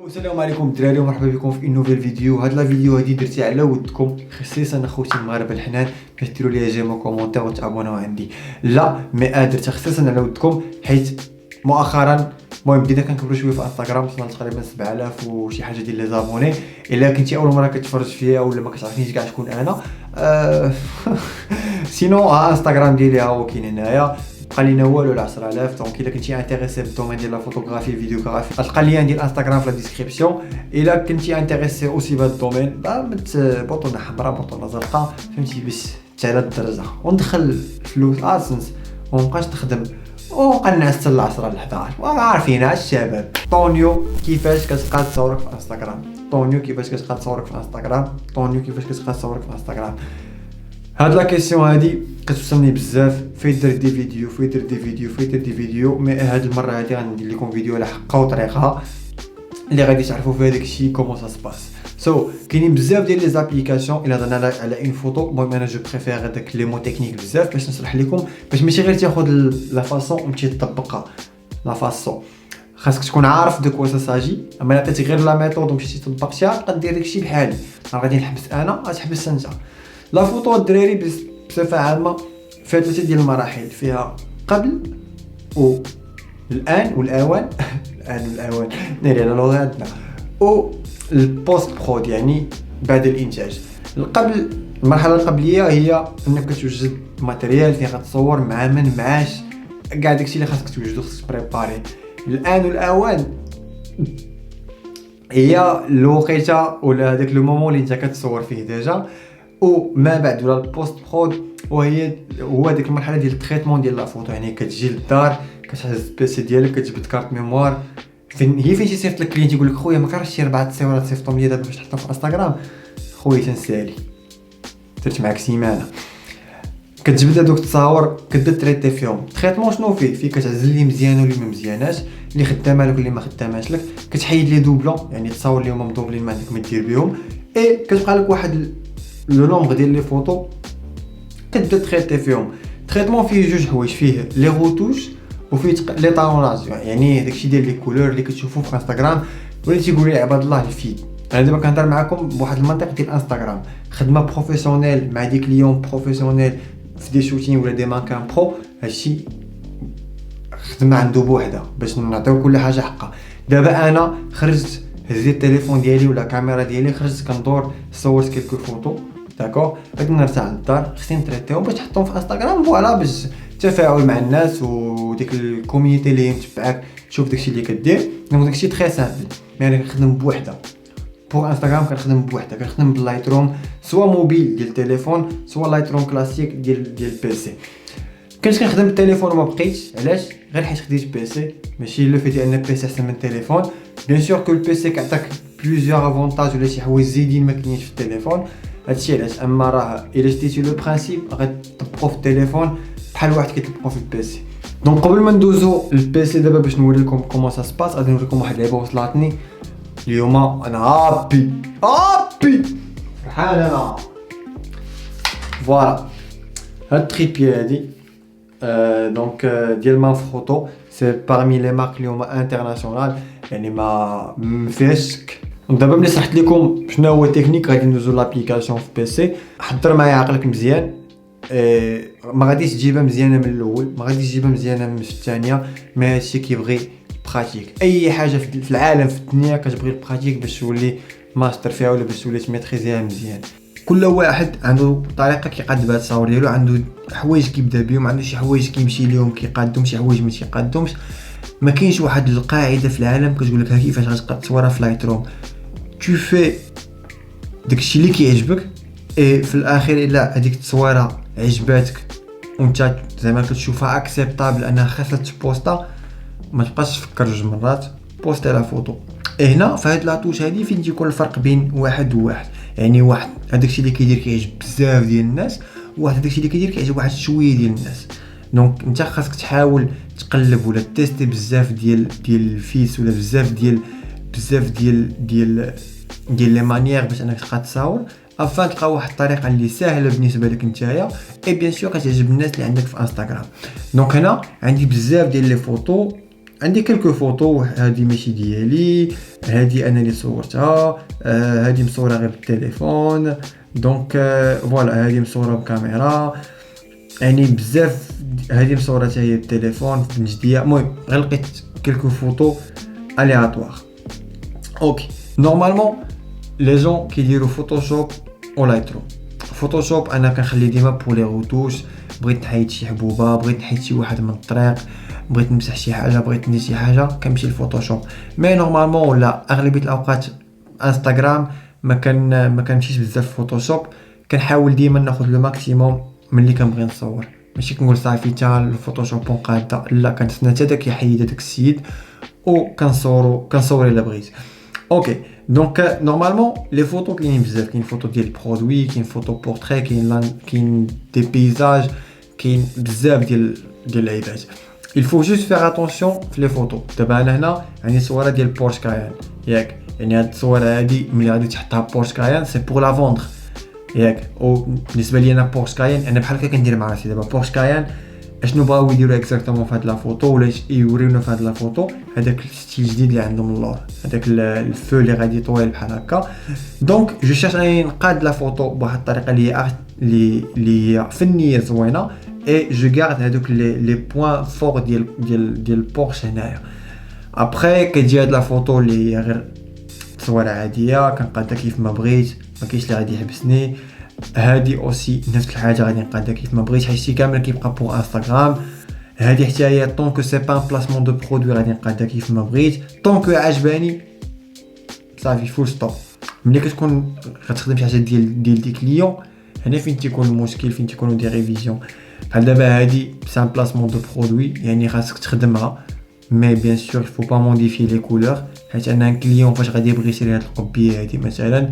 السلام عليكم الدراري ومرحبا بكم في نوفيل فيديو. هاد لا فيديو هادي درتي على ودكم خصيصا اخوتي المغاربه الحنان باش ديروا لي جيم وكومونتير وتابوناو عندي. لا مي درتها خصيصا على ودكم حيت مؤخرا المهم بدينا كنكبروا شويه في انستغرام، وصلنا تقريبا 7000 وشي حاجه ديال لي زابوني. الا كنتي اول مره كتفرج فيا ولا ما كتعرفنيش كاع شكون انا سينو انستغرام ديالي ها هو كاين هنايا، بقى لينا والو ل 10000. دونك الا كنتي انتريسي بالدومين ديال لا فوتوغرافي الفيديوغرافي تلقى اللين ديال انستغرام في لا ديسكريبسيون. الا كنتي انتريسي اوسي بهذا الدومين بوطونه حمراء بوطونه زرقاء فهمتي باش تعلى الدرجه وندخل فلوس ادسنس ومابقاش نخدم وقنعس حتى ل 10 ل 11 وعارفين الشباب. طونيو كيفاش كتبقى تصورك في انستغرام، طونيو كيفاش كتبقى تصورك في انستغرام، طونيو كيفاش كتبقى تصورك في انستغرام. هاد لا كيسيون هادي كتوصلني بزاف، فين درت دي فيديو فين درت دي فيديو فين درت دي فيديو. مي هاد المره هادي غندير لكم فيديو على حقها وطريقها اللي غادي تعرفوا فيها داكشي كومون سا سباس. كاينين بزاف ديال لي زابليكاسيون. الا هضرنا على اون فوتو، المهم انا جو بريفير هذاك لي مو تكنيك بزاف باش نشرح لكم، باش ماشي غير تاخذ لا فاصون وتمشي تطبقها. لا فاصون خاصك تكون عارف دو كوا سا ساجي، اما الا عطيتي غير لا ميثود ومشيتي طبقتيها تقدر دير داكشي بحالي. غادي نحبس انا غتحبس انت. لا فوتو الدراري بصفه عامه فيها ثلاثه ديال المراحل، فيها قبل والان والاوان الان والاوان ناري على لغتنا، و البوست برود يعني بعد الانتاج. القبل المرحله القبليه هي انك كتوجد ماتيريال فين غتصور مع من معاش كاع داكشي اللي خاصك توجدو، خاصك بريباري. الان والاوان هي الوقيته ولا هذاك لو مومون اللي انت كتصور فيه ديجا، وما بعد ولا البوست برود هو ديك المرحله ديال التريتمون ديال لا فوتو. يعني كتجي للدار كتهز البيسي ديالك كتجبد كارت ميموار فين تيصيفط لك كلينت يقول لك خويا ما كرهتش شي 4 تصاورات صيفطهم ليا دابا باش تحطهم في انستغرام. خويا تنسالي درت معاك سيمانه. كتجبد هذوك التصاور كتبدا تريتي فيهم. تريتمون شنو فيه كتعزل لي مزيان واللي ما مزياناش، اللي خدامه لك واللي ما خداماش لك، كتحيد لي دوبلون يعني تصاور اللي هما مدوبلين ما عندك ما دير بهم، اي كتبقى لك واحد لو نومبر ديال لي فوتو كتبدا تريتي فيهم. تريتمون فيه جوج حوايج، فيه لي روتوش وفيه لي طالوناج، يعني داكشي ديال لي كولور اللي كتشوفوه في انستغرام ولا تيقول لي عباد الله الفيد. انا دابا كنهضر معكم بواحد المنطق ديال انستغرام، خدمه بروفيسيونيل مع دي كليون بروفيسيونيل في دي شوتين ولا دي مانكان برو، هادشي خدمه عنده بوحده باش نعطيو كل حاجه حقها. دابا انا خرجت هزيت التليفون ديالي ولا الكاميرا ديالي، خرجت كندور صورت كيلكو فوتو داكور، غادي نرجع للدار خصني نتريتيهم باش نحطهم في انستغرام فوالا، باش التفاعل مع الناس وديك الكوميونيتي اللي متبعاك تشوف داكشي اللي كدير. دونك داكشي تري سامبل. يعني كنخدم بوحده بور انستغرام، كنخدم بوحده، كنخدم باللايتروم سوا موبيل ديال التليفون سوا لايتروم كلاسيك ديال البيسي. كنت كنخدم بالتليفون وما بقيتش، علاش؟ غير حيت خديت بيسي. ماشي لو في ديال ان بيسي احسن من التليفون، بيان سور كو البيسي كيعطيك بليزيور افونتاج ولا شي حوايج زايدين ما كاينينش في التليفون، هادشي علاش. اما راه الا شتيتي لو برينسيپ غتطبقو في التليفون بحال واحد كيطبقو في البيسي. دونك قبل ما ندوزو للبيسي دابا باش نوري لكم كومون سا سباس، غادي نوريكم واحد اللعبه وصلاتني اليوم. انا هابي فرحان انا. فوالا هاد التريبي هادي دونك ديال مان فوتو، سي بارمي لي مارك اللي هما انترناسيونال، يعني ما فيهاش شك. دابا ملي شرحت لكم شنو هو التكنيك غادي ندوزو لابليكاسيون في بيسي. حضر معايا عقلك مزيان، ما غاديش تجيبها مزيانه من الاول، ما غاديش تجيبها مزيانه من الثانيه، ما هادشي كيبغي براتيك. اي حاجه في العالم في الدنيا كتبغي البراتيك باش تولي ماستر فيها ولا باش تولي تميتريزيها مزيان. كل واحد عنده طريقه كيقاد بها التصاور ديالو، عنده حوايج كيبدا بهم، عنده شي حوايج كيمشي ليهم كيقادهم، شي حوايج ما كيقادهمش. ما كاينش واحد القاعده في العالم كتقول لك ها كيفاش غتقاد تصورها في لايتروم. تو في داكشي اللي كيعجبك، في الاخير الا هذيك التصويره عجباتك وانت زعما كتشوفها اكسبتابل انها خاصها تبوستا، ما تبقاش تفكر جوج مرات، بوستي لا فوتو. هنا في هاد لاطوش هادي فين تيكون الفرق بين واحد وواحد، يعني واحد هذاك الشيء اللي كيدير كيعجب بزاف ديال الناس، وواحد هذاك الشيء اللي كيدير كيعجب واحد شويه ديال الناس. دونك انت خاصك تحاول تقلب ولا تيستي بزاف ديال الفيس ولا بزاف ديال لي مانيير باش انك تبقى تصاور افان تلقى واحد الطريقه اللي ساهله بالنسبه لك نتايا، اي بيان سور كتعجب الناس اللي عندك في انستغرام. دونك هنا عندي بزاف ديال لي فوتو عندي كلكو فوتو، هذه ماشي ديالي، هذه انا اللي صورتها، هذه مصوره غير بالتليفون. دونك فوالا هذه مصوره بكاميرا، يعني بزاف. هذه مصورتها هي بالتليفون بنجديه. المهم غير لقيت كلكو فوتو الياتوار. اوكي نورمالمون لي جون كيديروا فوتوشوب و لايتروم. فوتوشوب انا كنخلي ديما بور لي روتوش، بغيت نحيد شي حبوبه، بغيت نحيد شي واحد من الطريق، بغيت نمسح شي حاجه، بغيت ندير شي حاجه، كنمشي للفوتوشوب. مي نورمالمون ولا اغلبيه الاوقات انستغرام ما كنمشيش بزاف فوتوشوب. كنحاول ديما ناخذ لو ماكسيموم من اللي كنبغي نصور، ماشي كنقول صافي تا الفوتوشوب قاده، لا كنتسنى حتى داك يحيد داك السيد و كنصور الا بغيت. اوكي دونك نورمالمون لي فوتو كاينين بزاف، كاين فوتو ديال البرودوي، كاين فوتو بورتري، كاين دي بيزاج، كاين بزاف ديال العيبات. il faut juste faire attention في لي فوتو. دابا انا هنا عندي صوره ديال بورش كايان ياك، يعني هاد الصوره هادي ملي غادي تحطها بورش كايان سي بور لا فوندر ياك. او بالنسبه لي انا بورش كايان انا بحال هكا كندير مع راسي. دابا بورش كايان اشنو بغاو يديروا اكزاكتومون في هاد لا فوتو ولا يوريونا في هاد لا فوتو؟ هذاك الستيل جديد اللي عندهم اللور، هذاك الفو اللي غادي طويل بحال هكا. دونك جو شيرش اني نقاد لا فوتو بواحد الطريقه اللي هي فنيه زوينه، اي جو غارد هذوك لي بوين فور ديال بورش هنايا. ابري كتجي هاد لا فوتو اللي هي غير تصويره عاديه كنقادها كيف ما بغيت، ما كاينش اللي غادي يحبسني. هادي اوسي نفس الحاجه غادي نقادها كيف ما بغيت، حيت كامل كيبقى بور انستغرام. هادي حتى هي طونك سي با ان بلاسمون دو برودوي غادي نقادها كيف ما بغيت، طونك عجباني صافي فول ستوب. ملي كتكون غتخدم شي حاجه ديال دي كليون، هنا فين تيكون المشكل، فين تيكونوا دي ريفيزيون. بحال دابا هادي سي ان بلاسمون دو برودوي، يعني خاصك تخدمها مي بيان سور فو با موديفي لي كولور، حيت انا كليون فاش غادي يبغي يشري هاد القبيه هادي مثلا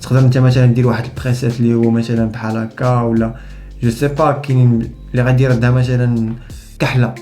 تقدر انت مثلا دير واحد البريسيت اللي هو مثلا بحال هكا، ولا جو سي با كاين اللي غادي يردها مثلا كحله،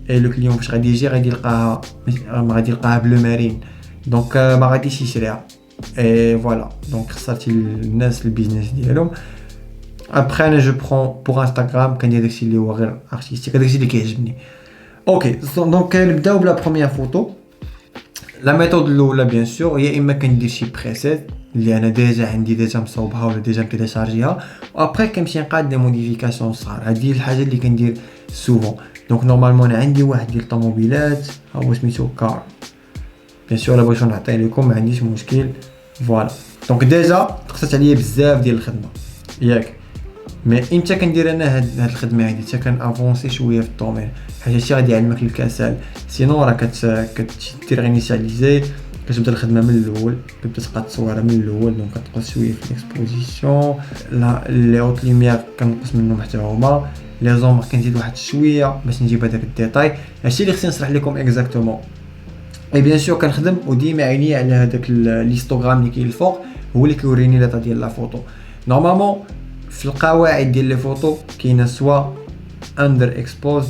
اي لو كليون فاش غادي يجي غادي يلقاها ما غادي يلقاها بلو مارين، دونك ما غاديش يشريها. اي فوالا دونك خسرتي الناس البيزنس ديالهم. ابخي انا جو برون بوغ انستغرام كندير داكشي اللي هو غير ارتستيك، داكشي اللي كيعجبني. اوكي دونك نبداو بلا بروميير فوتو. لا ميثود الاولى بيان سور هي اما كندير شي بريسيت اللي انا ديجا عندي ديجا مصوبها ولا ديجا متيليشارجيها، وابري كنمشي نقاد دي موديفيكاسيون صغار. هذه الحاجه اللي كندير سوفون. دونك نورمالمون انا عندي واحد ديال الطوموبيلات ها هو سميتو كار، بيان سور الا بغيتو نعطيه لكم ما عنديش مشكل. فوالا دونك ديجا تقصت عليا بزاف ديال الخدمه ياك، مي امتى كندير انا هاد الخدمه هادي؟ حتى كنافونسي شويه في الدومين، حيت هادشي غادي يعلمك الكسل. سينو راه كتدير انيسياليزي، كتبدا الخدمه من الاول، كتبدا تقاد التصويره من الاول. دونك كتقص شويه في الاكسبوزيسيون، لا لي اوت لوميير كنقص منهم حتى هما، لي زومبر كنزيد واحد شويه باش نجيب هذاك الديتاي. هادشي اللي خصني نشرح لكم اكزاكتومون. اي بيان سور كنخدم وديما عيني على هذاك الهيستوغرام اللي كاين الفوق، هو اللي كيوريني لاطا ديال لا فوتو. نورمالمون في القواعد ديال لي فوتو كاينه سوا اندر اكسبوز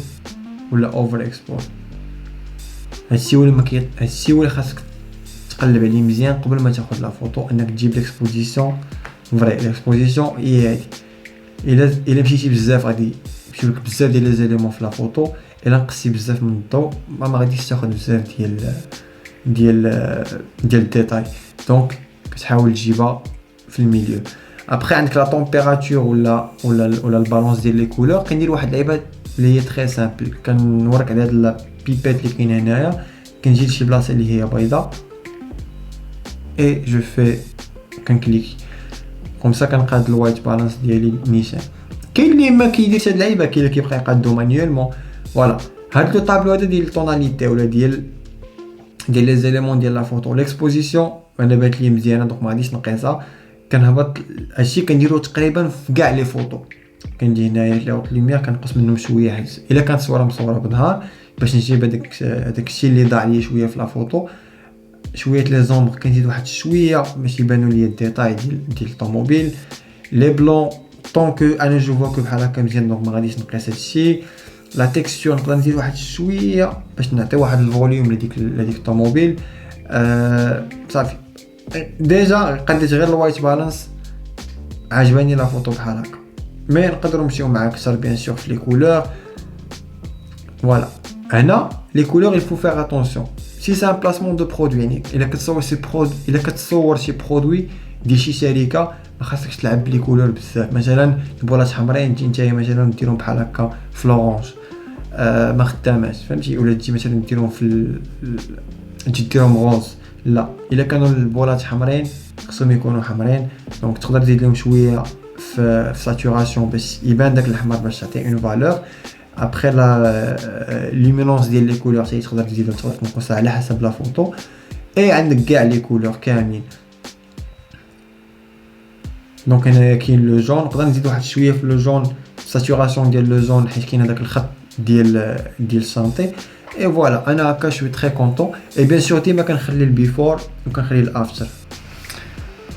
ولا اوفر اكسبوز. هادشي هو اللي خاصك تقلب عليه مزيان قبل ما تاخذ لا فوتو، انك تجيب ليكسبوزيسيون فري. ليكسبوزيسيون هي هادي، الا مشيتي بزاف غادي يمشيو لك بزاف ديال لي زيليمون في لا فوتو، الا نقصتي بزاف من الضوء ما غاديش تاخذ بزاف ديال الديتاي. دونك كتحاول تجيبها في الميليو. ابري عندك لا طومبيراتور ولا البالونس ديال لي كولور. كندير واحد اللعيبه اللي هي تري سامبل، كنوريك على هاد لا بيبيت اللي كاينه هنايا، كنجي لشي بلاصه اللي هي بيضاء اي جو في كنكليك كوم سا كنقاد الوايت بالانس ديالي نيشان. كاين اللي ما كيديرش هاد اللعيبه، كاين اللي كيبقى يقادو مانيوالمون. فوالا هاد لو طابلو هذا ديال التوناليتي ولا ديال لي زيليمون ديال لا فوتو. ليكسبوزيسيون انا بات لي مزيانه دونك ما غاديش نقيسها. كنهبط هادشي كنديرو تقريبا في كاع لي فوتو. كندي هنايا لي اوت لوميير كنقص منهم شويه، حيت الا كانت الصوره مصوره بالنهار باش نجيب هذاك الشيء اللي ضاع لي شويه في لا فوتو. شويه لي زومبر كنزيد واحد شويه باش يبانوا لي الديتاي ديال الطوموبيل. لي بلون طونك انا جو فوا كو بحال هكا مزيان دونك ما غاديش نقيس هادشي. لا تيكستور نقدر نزيد واحد شويه باش نعطي واحد الفوليوم لديك الطوموبيل. صافي ديجا قديت غير الوايت بالانس، عجباني لا فوتو بحال هكا. مي نقدروا نمشيو مع اكثر بيان سور في لي كولور. فوالا هنا les couleurs il faut faire attention si c'est un placement de produit يعني الا كتصور شي برودوي الا كتصور شي برودوي ديال شي شركه ما خاصكش تلعب بلي كولور بزاف مثلا البولات حمرين تجي نتايا مثلا ديرهم بحال هكا في لورانج ما خداماش فهمتي ولا تجي مثلا ديرهم في تجي ديرهم غوز لا الا كانوا البولات حمرين خصهم يكونوا حمرين دونك تقدر تزيد لهم شويه في ساتوراسيون باش يبان داك الاحمر باش تعطي اون فالور ابري لا لومينونس ديال لي كولور سي تقدر تزيد تقدر تنقصها على حسب لا فوتو اي عندك كاع لي كولور كاملين دونك هنايا كاين لو جون نقدر نزيد واحد شويه في لو جون ساتوراسيون ديال لو جون حيت كاين هذاك الخط ديال سانتي اي فوالا انا هكا شوي تري كونطون اي بيان سور ديما كنخلي البيفور وكنخلي الافتر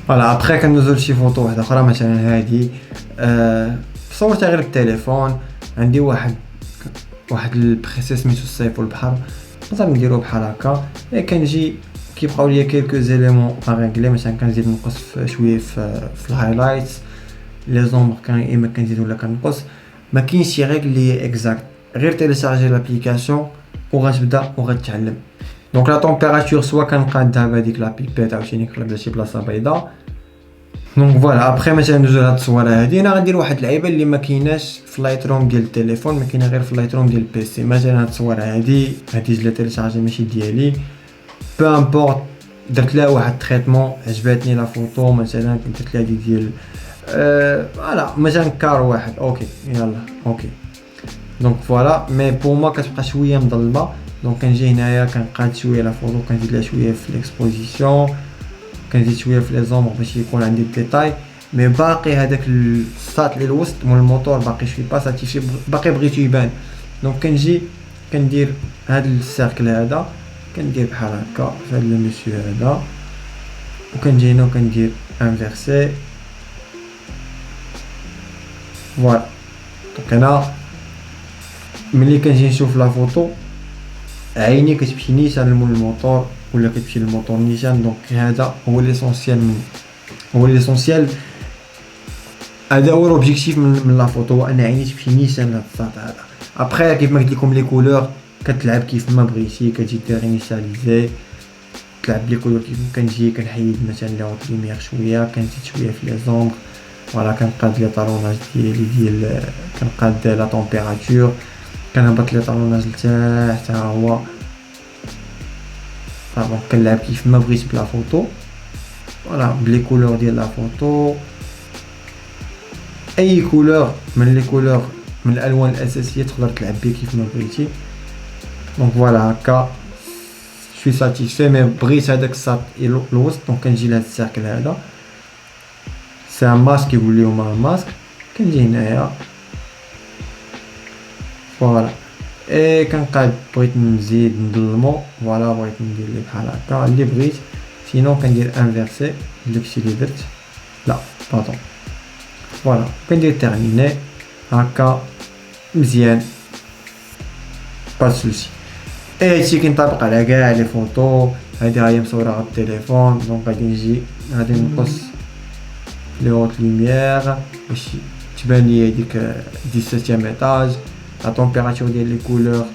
فوالا ابري كندوزو لشي فوتو واحده اخرى مثلا هادي صورتها غير بالتليفون عندي واحد البريسي سميتو الصيف والبحر نقدر نديرو بحال هكا اي كنجي كيبقاو ليا كيلكو زيليمون اريغلي مثلا كنزيد نقص شويه في الهايلايتس لي زومبر كان اما كنزيد ولا كنقص ما كاينش شي ريغل لي اكزاكت غير تيليشارجي لابليكاسيون وغتبدا وغتعلم دونك لا طومبيراتور سوا كنقادها بهذيك لا بيبيت عاوتاني كنقلب شي بلاصه بيضاء دونك فوالا ابري مثلا ندوزو لهاد التصويره هادي انا غندير واحد اللعيبه اللي ما كايناش في لايت روم ديال التليفون ما كاينه غير في لايت روم ديال البيسي مثلا هاد التصويره هادي جلا تيليشارجي ماشي ديالي بو امبورط درت لها واحد تريتمون عجباتني لا فوتو مثلا درت لها ديال فوالا مثلا كار واحد اوكي يلا اوكي دونك فوالا مي بور ما كتبقى شويه مظلمه دونك كنجي هنايا كنقاد شويه لا فوتو كنزيد لها شويه في ليكسبوزيسيون كنزيد شويه في لي زومبر باش يكون عندي الديتاي مي باقي هذاك الساط اللي الوسط مول الموتور باقي شويه با ساتيفي باقي بغيتو يبان دونك كنجي كندير هاد السيركل هذا كندير بحال هكا في هاد لو مسيو هذا وكنجي هنا وكندير انفيرسي فوالا دونك انا ملي كنجي نشوف لا فوتو عيني كتمشي نيشان لمول الموتور ولا كتمشي للموتور نيشان دونك هذا هو ليسونسيال هو ليسونسيال هذا هو لوبجيكتيف من لا فوتو انا عيني تمشي نيشان لهاد الساط هذا ابري كيف ما قلت لكم لي كولور كتلعب كيف ما بغيتي كتجي دير انيشاليزي تلعب لي كولور كيف كنجي كنحيد مثلا لي هوت لوميير شويه كنزيد شويه في لي زومبر فوالا كنقاد لي طالوناج ديال كنقاد لا طومبيراتور كنهبط لي طالوناج لتحت ها هو دونك كنلعب كيف ما بغيت بلا فوتو فوالا بلي كولور ديال لا فوتو اي كولور من لي كولور من الالوان الاساسيه تقدر تلعب بيه كيف ما بغيتي دونك فوالا هكا شوي ساتيسفي مي بغيت هذاك الساط الوسط دونك كنجي لهاد السيركل هذا سي ان ماسك يقول لهم ماسك كنجي هنايا فوالا اي كنقاد بغيت نزيد نظلمو فوالا بغيت ندير ليه بحال هكا اللي بغيت سينو كندير انفيرسي داكشي اللي درت لا باطون فوالا كندير تيرميني هكا مزيان با سوسي اي هادشي كينطبق على كاع لي فوتو هادي هي مصوره على التليفون دونك غادي نجي غادي نقص لي هوت لوميير باش تبان لي ديك 17 ايطاج لا طومبيراتور ديال لي كولور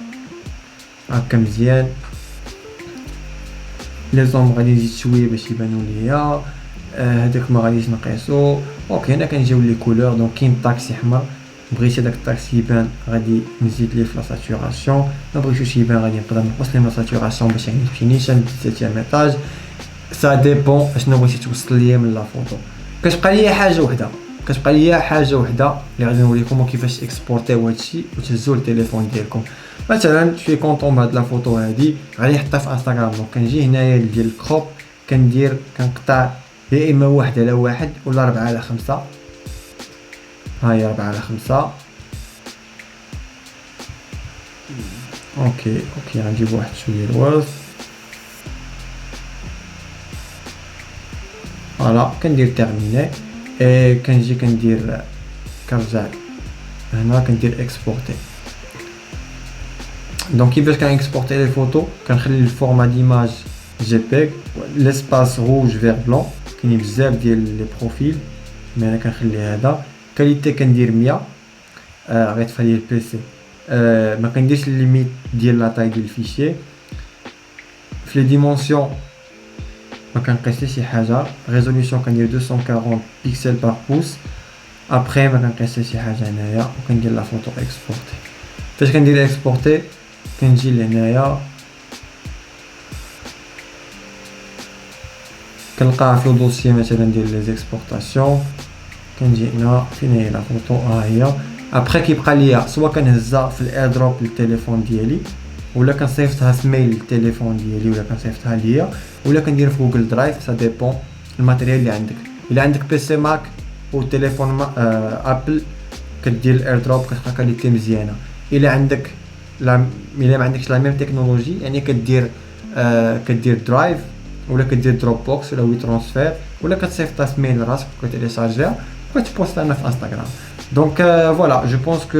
هكا مزيان لي زومبر غادي نزيد شويه باش يبانو ليا هذاك ما غاديش نقيسو اوكي هنا كنجيو لي كولور دونك كاين طاكسي احمر بغيت هذاك الطاكسي يبان غادي نزيد ليه في لا ساتوراسيون ما بغيتوش يبان غادي نقدر نقص ليه لا ساتوراسيون باش يمشي نيشان 17 ايطاج سا ديبون اشنو بغيتي توصل ليا من لا فوتو كتبقى ليا حاجه وحده اللي غادي نوريكم كيفاش اكسبورتيو هادشي وتهزوه للتليفون ديالكم مثلا شوي كونطون بهاد لا فوتو هادي غادي نحطها في انستغرام دونك كنجي هنايا ديال الكروب كندير كنقطع يا اما 1 على 1 ولا 4 على 5 ها هي 4 على 5 اوكي غنجيب واحد شويه الوسط فوالا كندير تيرميني كنجي كندير كنرجع هنا كندير اكسبورتي دونك كيفاش كنكسبورتي لي فوتو كنخلي الفورما ديماج جي بي ليسباس روج فير بلون كاينين بزاف ديال لي بروفيل مي انا كنخلي هذا كاليتي كندير 100 غيطفى لي البيسي ما كنديرش الليميت ديال لا طاي ديال الفيشي. في لي ديمونسيون ما كنقيس شي حاجه. ريزوليوشن كندير 240 بيكسل بار بوس. ابري ما كنقيس شي حاجه هنايا وكندير لا فوتو اكسبورتي. فاش كندير اكسبورتي كنجي لهنايا كنلقاها في الدوسيي مثلا ديال لي زيكسبورطاسيون. كنجي هنا فين هي لا فوتو ها هي. ابري كيبقى ليا سوا كنهزها في الايردروب للتليفون ديالي ولا كنصيفطها في ميل للتليفون ديالي ولا كنصيفطها ليا ولا كندير في جوجل درايف. سا ديبون الماتيريال اللي عندك. الا عندك بي سي ماك والتليفون ابل كدير الايردروب كتلقى كاليتي مزيانه. الا عندك الا ما عندكش لا ميم تكنولوجي يعني كدير درايف ولا كدير دروب بوكس ولا وي ترانسفير ولا كتصيفطها في ميل راسك وكتيليشارجيها وكتبوستها لنا في انستغرام. دونك فوالا جو بونس كو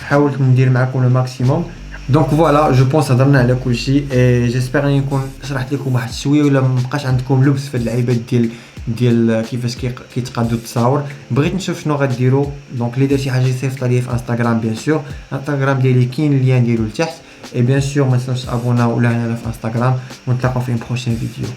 حاولت ندير معكم لو ماكسيموم. دونك فوالا جو بونس هضرنا على كلشي اي جيسبر اني نكون شرحت لكم واحد شويه ولا ما بقاش عندكم لبس في هاد اللعيبات ديال كيفاش كيتقادوا التصاور. بغيت نشوف شنو غديروا. دونك اللي دار شي حاجه يصيفط ليا في انستغرام بيان سور. انستغرام ديالي كاين اللين ديالو لتحت. اي بيان سور ما تنساوش ابونا ولا هنا في انستغرام ونتلاقاو في بروشين فيديو.